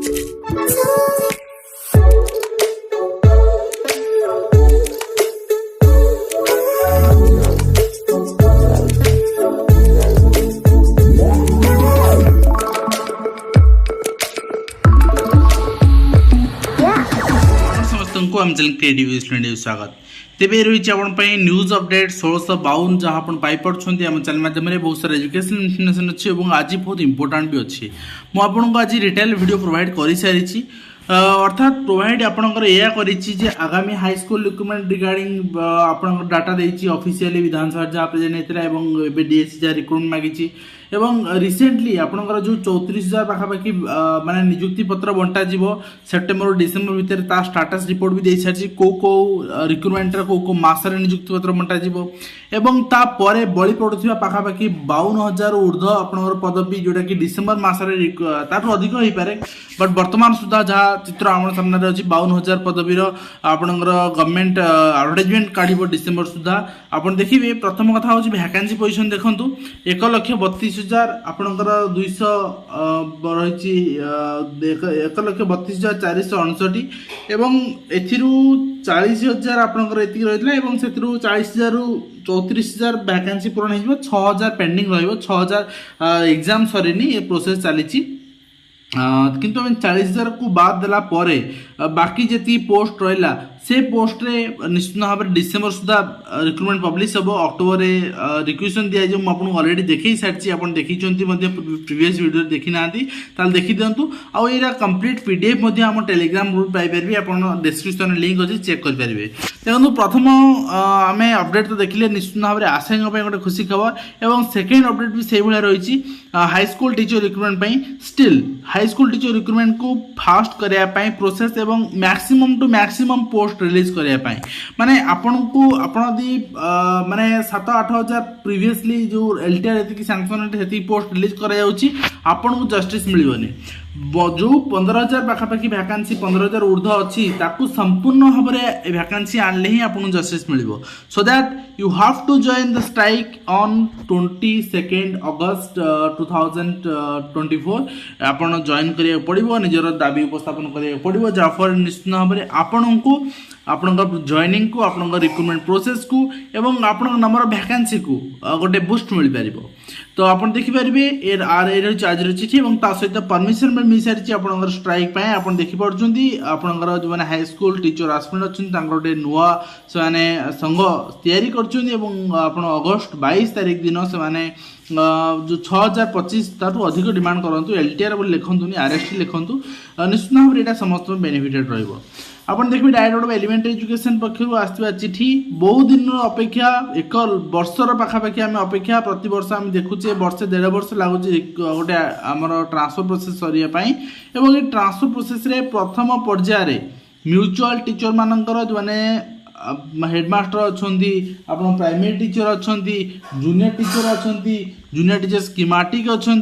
आम channel creative student स्वागत तेरे रही आपंपाई न्यूज अपडेट 1652 जहाँ आप पाइपे आम चैनल माध्यम बहुत सारा एजुकेशन इनफर्मेशन अच्छी और आज बहुत इंपोर्टाट भी अच्छी मुझे आज डिटेल वीडियो प्रोवाइड कर सारी अर्थात प्रोवाइड आपंकर यह कर आगामी हाई स्कूल रिक्रुटमेंट रिगार्डिंग आप डाटा देती ऑफिशियली विधानसभा जहाँ प्रेजेंट होता डीएससी जहाँ रिक्रुटमेंट मागी एवं रिसेंटली आपंकर जो 34,000 पाखापाखि माने नियुक्ति पत्र बंटा जीवो सेप्टेम्बर और डिसेम्बर भितर ता स्टाटस रिपोर्ट भी दे सारी को रिक्रुटमेंट को मासरे नियुक्ति पत्र बंटा जीवो एवं ता परे बळी पड़ुथिबा पाखापाखि 52,000 ऊर्ध्व आपनकर पदवी जोटा कि डिसेम्बर मासरे ताठू अधिक होई पारे बट वर्तमान सुधा जहाँ चित्र आम सामने अच्छी 52,000 पदवीर आपनकर गवर्नमेंट एडवर्टाइजमेंट काढ़ डिसेम्बर सुधा आपन देखिए प्रथम कथा हूँ वैकेंसी पोजिशन देखूँ 1,32,000 आपनकर 200 रही 1,32,459 एवं एथिरू 40,000 आपनकर एति रही एवं से 40,000 रु 34,000 वैकेंसी पूरण हो 6,000 पेंडिंग रही 6,000 एग्जाम सरीनी ये प्रोसेस चली किंतु आम 40,000 को बाद देला परे बाकी जी पोस्ट रहा से पोस्ट रे निश्चित भाव में डिसेम्बर सुधा रिक्रुटमेंट पब्लिश हम अक्टोबर रिक्वेशन दिया मुझे अलरेडी देखी सारी आप देखी प्रीवियस वीडियो देखी ना देखी दिंतु आईरा कंप्लीट पीडीएफ आम टेलीग्राम ग्रुप पाइपर आप डिस्क्रिप्शन लिंक अच्छी चेक करेंगे देखो प्रथम आम अपडेट तो देखिले निश्चित भाव में आशायी गोटे खुशी खबर और सेकेंड अपडेट भी से भाया रही high school teacher recruitment still high school teacher recruitment को फास्ट करने प्रोसेस एवं maximum to maximum post release करने माने आपन को आपदी माने 7-8,000 प्रीवियसली जो एलटीआर ये सैंक्शन है पोस्ट रिलीज करपन को जस्टिस मिलनी जो 15,000 पाखापाखि वैकेंसी 15,000 ऊर्ध्व अच्छी संपूर्ण भाव में वैकेंसी आनले ही आपको जस्टिस मिल so that you have to join the strike on 22 August 2024 आपन जॉइन करिया पड़िबो निजर दाबी उपस्थापन करिया पड़िबो जाफर निश्चित भाव में आपनको आपनका जॉइनिंग को आपनका रिक्रुटमेंट प्रोसेस को एवं आपन नंबर वैकेंसी को गोटे बूस्ट मिल पारिबो तो आपन देखि पारिबे आज चिठी और ता सहित परमिशन में मिल सारी आपनकर स्ट्राइक पाए आपन देखि पड़छंती आपनकर जो माने हाई स्कूल टीचर आस्पिरेंट अछन तांकर गोटे नुआ से माने संघ तयारी करछंती एवं आपन अगस्त 22 तारिख दिन से माने जो 6,025 ताठू अधिक डिमांड करंतु एलटीआर बोली लिखंतुनी आरएसटी लिखंतु निश्चित भाव में समस्त बेनिफिटेड रहइबो आपन देखिए डायरेक्ट एलिमेंटरी एजुकेशन पक्षर आसवा चिठी बहुत दिन अपेक्षा 1 वर्षर पाखापाखि आम अपेक्षा प्रति वर्ष आम देखुचे वर्षे 1.5 वर्ष लगुच गोटे आमर ट्रांसफर प्रोसेस सरियापाई एवं ये ट्रांसफर प्रोसेस रे प्रथम पर्यायर म्यूचुअल टीचर मानकर जो माने हेडमास्टर अच्छा आप प्राइमरी टीचर अच्छा जूनियर टीचर अच्छा जूनियर टीचर स्कीमेटिक अच्छा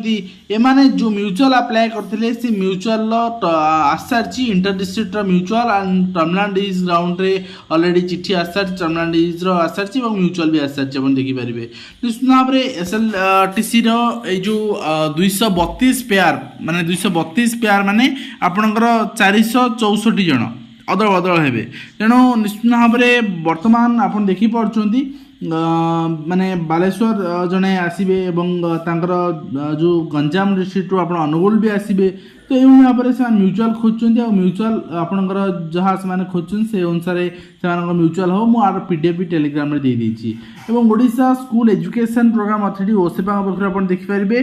एमाने जो म्यूचुअल अप्लाई करते से म्यूचुअल आसारी inter district mutual and terminal डिज ग्राउंड रे ऑलरेडी चिट्ठी आसारी टर्मिनाल डिज आसारी और म्यूचुअल भी आसारी आप देखिपारे निश्चित भाव में एसएलटीसी जो 232 पेयर माने 232 पेयर माने आपणकर 464 जन अदल बदल हे तेणु निश्चित भाव में बर्तमान आप देखिपी माने बालेश्वर जड़े आसबे जो गंजाम डिस्ट्रिक्ट आप अनुगुल भी आसबे तो ये भाव में से म्यूचुअल खोजुंट और म्यूचुअल आपंकर जहाँ से खोजुन से अनुसार से म्यूचुअल हो मुझे पीडीएफ भी टेलीग्राम में दे देछि एवं Odisha school education programme authority OSEPA पक्ष आप देखिपारे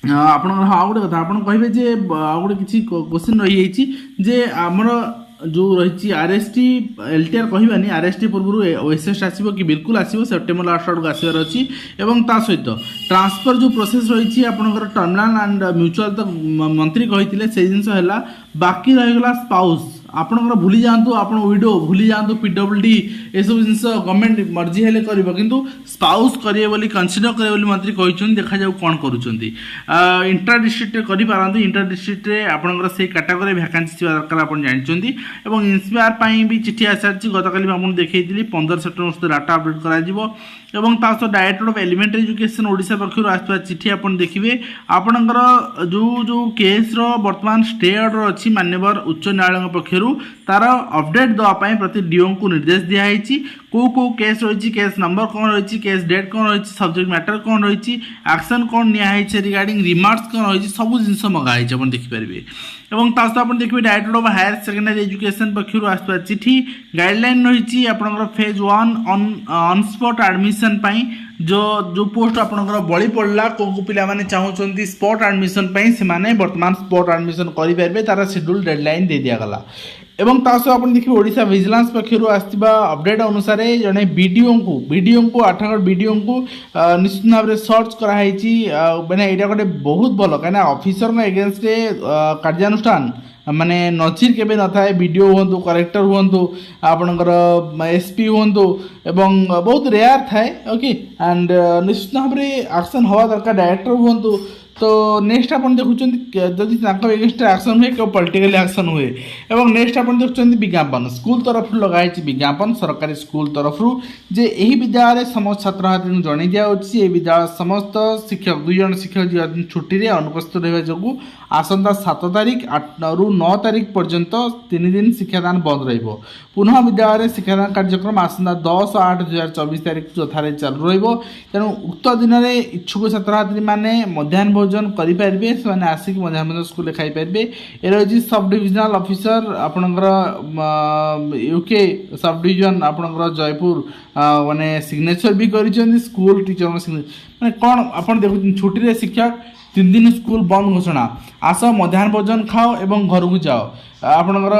आप गोटे कथा आप कहे गोटे किसी क्वेश्चन रही जे आमर जो रही आरएसटी एलटीआर कहबानी आरएसटी पूर्व ओएसएस आसो कि बिल्कुल आसो सेप्टेम्बर लास्ट आड़ आसबार अच्छी और ता सहित ट्रांसफर जो प्रोसेस रही आपंकर टर्मिनाल एंड म्यूचुअल तो मंत्री कही से जिनस है बाकी रहीगला स्पाउस ଆପଣଙ୍କର ଭୁଲି ଯାଆନ୍ତୁ, ଆପଣ ୱିଡୋ ଭୁଲି ଯାଆନ୍ତୁ, PWD ଏସବୁ ଜିନିଷ ଗଭର୍ଣ୍ଣମେଣ୍ଟ ମର୍ଜି ହେଲେ କରିବ, କିନ୍ତୁ ସ୍ପାଉସ୍ କରିବେ ବୋଲି କନସିଡର କରିବେ ବୋଲି ମନ୍ତ୍ରୀ କହିଛନ୍ତି। ଦେଖାଯାଉ କ'ଣ କରୁଛନ୍ତି। ଇଣ୍ଟର ଡିଷ୍ଟ୍ରିକ୍ଟରେ କରିପାରନ୍ତି, ଇଣ୍ଟର ଡିଷ୍ଟ୍ରିକ୍ଟରେ ଆପଣଙ୍କର ସେଇ କାଟାଗୋରୀ ଭ୍ୟାକାନ୍ସି ଥିବା ଦରକାର ଆପଣ ଜାଣିଛନ୍ତି। ଏବଂ ଇନ୍ସପାୟାର ପାଇଁ ବି ଚିଠି ଆସିସାରିଛି, ଗତକାଲି ମୁଁ ଆପଣଙ୍କୁ ଦେଖେଇଥିଲି 15 ସେପ୍ଟେମ୍ବର ସୁଦ୍ଧା ଡାଟା ଅପଡେଟ୍ କରାଯିବ। এবং ତା ସହ director of elementary education Odisha ପକ୍ଷରୁ ଆସିଥିବା ଚିଠି ଆପଣ ଦେଖିବେ। ଆପଣଙ୍କର ଯେଉଁ କେସ୍ର ବର୍ତ୍ତମାନ ଷ୍ଟେ ଅର୍ଡ଼ର ଅଛି ମାନ୍ୟବର ଉଚ୍ଚ ନ୍ୟାୟାଳୟଙ୍କ ପକ୍ଷରୁ, ତାର ଅପଡେଟ୍ ଦେବା ପାଇଁ ପ୍ରତି ଡିଓଙ୍କୁ ନିର୍ଦ୍ଦେଶ ଦିଆଯାଇଛି। କେଉଁ କେସ୍ ରହିଛି, କେସ୍ ନମ୍ବର କ'ଣ ରହିଛି, କେସ୍ ଡେଟ୍ କ'ଣ ରହିଛି, ସବଜେକ୍ଟ ମ୍ୟାଟର କ'ଣ ରହିଛି, ଆକ୍ସନ୍ କ'ଣ ନିଆହେଇଛି ରିଗାର୍ଡିଂ ରିମାର୍କସ୍ କ'ଣ ରହିଛି, ସବୁ ଜିନିଷ ମଗା ହେଇଛି ଆପଣ ଦେଖିପାରିବେ। ଏବଂ ତା ସହିତ ଆପଣ ଦେଖିବେ director of higher secondary education ପକ୍ଷରୁ ଆସିଥିବା ଚିଠି, ଗାଇଡ଼ଲାଇନ୍ ରହିଛି ଆପଣଙ୍କର ଫେଜ୍ 1 ଅନ୍ ସ୍ପଟ୍ ଆଡ଼ମିସନ୍ ପାଇଁ। जो पोस्ट आपंकर बड़ी पड़ा को पिलाने चाहूँगी स्पॉट एडमिशन से बर्तमान स्पॉट एडमिशन करेंगे, तार शेड्यूल डेडलाइन दे दिगला। एवं सह आप देखिए ओडिशा विजिलेंस पक्षर आसवा अपडेट अनुसार जड़े बीडीओ को आठगढ़ बीडीओ को निश्चित भाव में सर्च कराई मैंने यहाँ गोटे बहुत भल कहीं ऑफिसर एगेन्स्ट कार्यानुष्ठान माने नजिर केबे न थाए। बीडीओ हूँ, कलेक्टर हूँ, आपणकर एसपी हूँ, एवं बहुत रेयर थाए। ओके एंड निश्चित भाव में एक्शन हवा दरकार। डायरेक्टर हूँ तो नेक्स्ट आप देखुं जदि एगेन्स्ट एक्शन हुए पॉलिटिकल एक्शन हुए। एवं नेक्स्ट आप देखुं विज्ञापन स्कूल तरफ लगाई विज्ञापन सरकारी स्कूल तरफ जे यही विद्यालय समस्त छात्र छात्री जन दिखाई विद्यालय समस्त शिक्षक 2 जन शिक्षक छुट्टी में अनुपस्थित रहा जो आसंता 7 तारीख रु 9 तारीख पर्यंत 3 दिन शिक्षादान बंद रहिबो। पुनः विद्यालय शिक्षादान कार्यक्रम आसंता 10/8/2024 तारीख यथारे चालू रहिबो। तेणु उक्त दिन में इच्छुक छात्र छात्री माने मध्याह्न भोजन करेंगे, से आसिक मध्याह्न भोजन स्कूल खाई पारे। ये रही सब डिविजनल ऑफिसर आपणकर यूके सब डिविजन आपणकर जयपुर माने सिग्नेचर भी कर स्कूल टीचर माने कौन आप देखुं छुट्टी रे शिक्षक 3 दिन स्कूल बंद घोषणा। आस मध्याह्न भोजन खाओ एवं घर को जाओ। आपणकर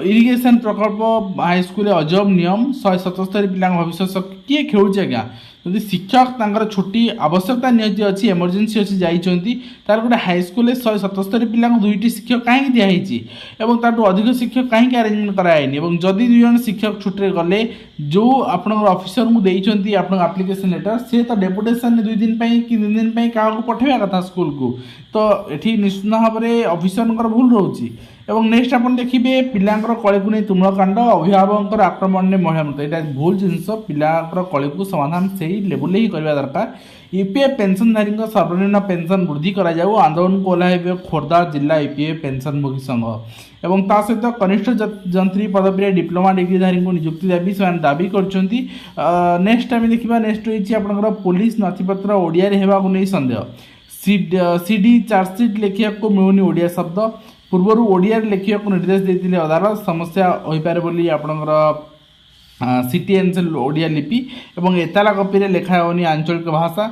इरिगेशन प्रकल्प हाईस्कूल अजब नियम 177 पिला भविष्य किए खेलुचे आज्ञा। जदि शिक्षक तांकर छुट्टी आवश्यकता निहती अच्छी एमरजेंसी अच्छी जाइंट तार गोटे हाईस्कूल 177 पिला 2टी शिक्षक कहीं दिखाई और ताठू अधिक शिक्षक कहीं आरेंजमेंट कराएनि। जदि 2 जन शिक्षक छुट्टी गले जो आप ऑफिसर को देती आप्लिकेसन लेटर सी तो डेपुटेसन 2 दिन कि 3 दिन क्या पठेवा कथा स्कूल को, तो ये निश्चित भाव में ऑफिसर भूल रोचे। एवं नेक्स्ट आप देखिए पिलांकर कली को नहीं तुमुलकांड अभिभावक आक्रमण में महिला मृत्यु, यहाँ भूल जिनस पिलांकर कली को समाधान से ही लेवल ही करवा दरकार। ईपीएफ पेंशनधारी सर्वनिम्न पेंशन वृद्धि करा जाऊ आंदोलन को ओह्लैबे खोर्धा जिला ईपीएफ पेंशनभोगी संघ। एवं ता सहित कनिष्ठ जंत्री पदवी डिप्लोमा डिग्रीधारी को नियुक्ति दाबी से दाबी कर। नेक्स्ट आम देखा नेक्स्ट रही आपंकर पुलिस नथिपत्र ओडिया होगा नहीं संदेह। सीडी चार्जसीट लिखा को मिलूनी ओडिया शब्द पूर्वर ओडिया लिखा को निर्देश देते अदालत समस्या हो पारे बोली आपणकर सीटीएनएल ओडिया लिपि एवं एताला कॉपी रे लिखा होनी आंचलिक भाषा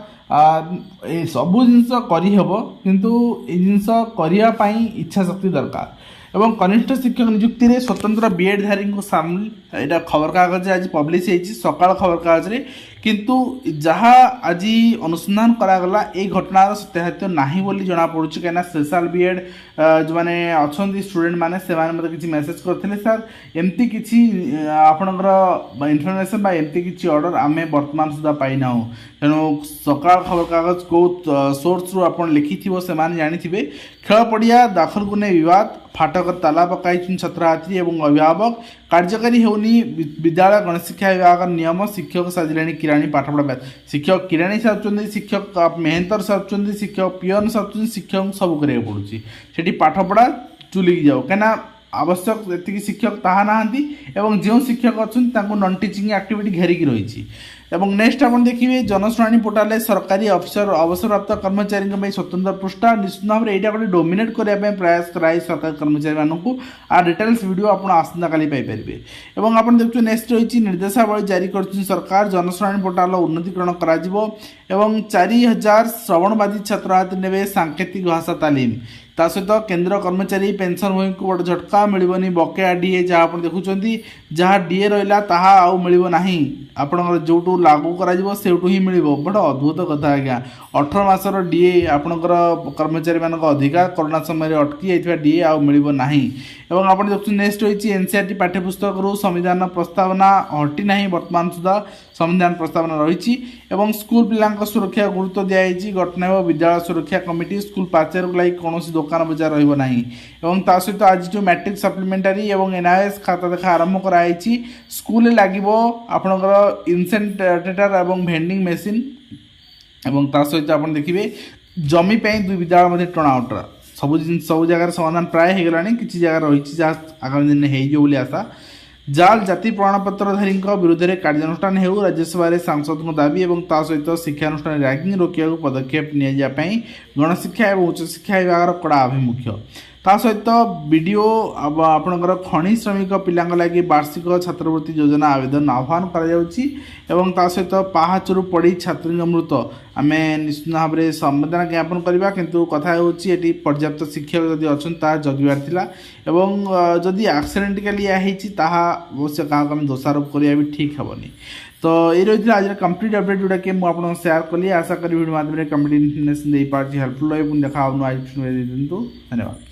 सबू जिनस करहब किंतु ये जिनस करने इच्छा शक्ति दरकार। एवं कनिष्ठ शिक्षक नियुक्ति रे स्वतंत्र बीएड धारी को सामिल यहाँ खबर कागज आज पब्लिश होती सकाल खबर कागज रे, किंतु जहाँ आज अनुसंधान करागला ये घटनार सत्यासत्य नहीं बोली जना पड़ुछि। कहीं स्पेशल बीएड जो मैंने अच्छा स्टूडेंट मैंने से मतलब किसी मेसेज करते सर एमती किसी आपणकर इनफर्मेशन एमती किसी ऑर्डर आम बर्तमान सुधा पाईना। तेणु सकाल खबर कागज को सोर्स रु आप लिखि से जानी खेल पड़िया दाखल को नहीं विवाद फाटक ताला पकाई छात्र छात्री और अभिभावक कार्यकारी होनी विद्यालय गणेश शिक्षा विभाग नियम शिक्षक साजिले किराणी पाठपढ़ा शिक्षक किराणी साजुंट शिक्षक मेहनतर साजुंट शिक्षक पियन साजुंट शिक्षक सब करा पड़ुची से पाठपढ़ा चुलिकी जाओ कहीं आवश्यक ये शिक्षक ताहा नहांती एवं जो शिक्षक अच्छा नन टीचिंग एक्टिविटी घेरिकी रही। एवं नेक्स्ट आप देखिए जनशुणी पोर्टाल सरकारी अफिसर अवसरप्राप्त कर्मचारी स्वतंत्र पृष्ठा निश्चित भाव में यहाँ गोटे डोमिनेट करने प्रयास कराई सरकारी कर्मचारी मानू आ डिटेल्स वीडियो आप आसंता काली पाइपर। एवं आप देखिए नेक्स्ट रही निर्देशावली जारी कर सरकार जनशुणी पोर्टाल उन्नतीकरण एवं 4000 श्रवणवादी छात्र छात्री ने सांकेतिक भाषा तालीम। ता सहित केंद्र कर्मचारी पेंशन भोगी को गोटे झटका मिलनी बकेया डीए जहाँ आप देखुं जहाँ डीए रहा आउ मिलना आपणकर जो लागू करा ही मिल बड़ा अद्भुत कथा आज्ञा 18 मासर डीए आपणकर कर्मचारी मान अधिकार कोरोना समय अटकी जाइए डीए आउ मिल ना एवं आप देखते नेक्स्ट रही एनसीईआरटी पाठ्यपुस्तक संविधान प्रस्तावना हटी ना बर्तमान सुधा संविधान प्रस्तावना रही एवं स्कूल पिला सुरक्षा गुरुत्व दिखाई गठन हो विद्यालय सुरक्षा कमिटी स्कूल पाचेर लगी कौन कौन बजार रहा सहित आज जो मैट्रिक सप्लीमेंटारी और एनआईएस खाता देखा आरंभ कराई स्कूल लगे आपणकर इनसेंटेटर और भेंडिंग मेसीन एवं सहित आप देखिए जमी दुई विद्यालय टर्नआउट सब जगह समाधान प्राय हो गलानी किसी जगह रही जहाँ आगामी दिन हो आशा जाल जाति प्रमाणपत्रधारी विरुद्ध में कार्यानुष्ठान हो राज्यसभा सांसद दाबी और सहित शिक्षानुष्ठान रैगिंग रोकने पदक्षेप नियापी गणशिक्षा और उच्चशिक्षा विभाग कड़ा आभिमुख्य सहित बीडीओ आपणकर खनि श्रमिक पिला लगी वार्षिक छात्रवृत्ति योजना आवेदन आह्वान कर सहित पाहाचरू पड़ी छात्री मृत आम निश्चित भाव में संवेदना ज्ञापन करवा किंतु कथा होती पर्याप्त शिक्षक जदि अच्छा जगवार था एवं जदि एक्सीडेंटिकली अवश्य क्या दोषारोप करवा भी ठीक हेनी तो ये रही आज कंप्लीट अपडेट जोटा कि मुझे शेयर कली आशा करी वीडियो माध्यम कमेंट इन्फर्मेशन दे पार्टी हेल्पफुल रही देखा आज धन्यवाद।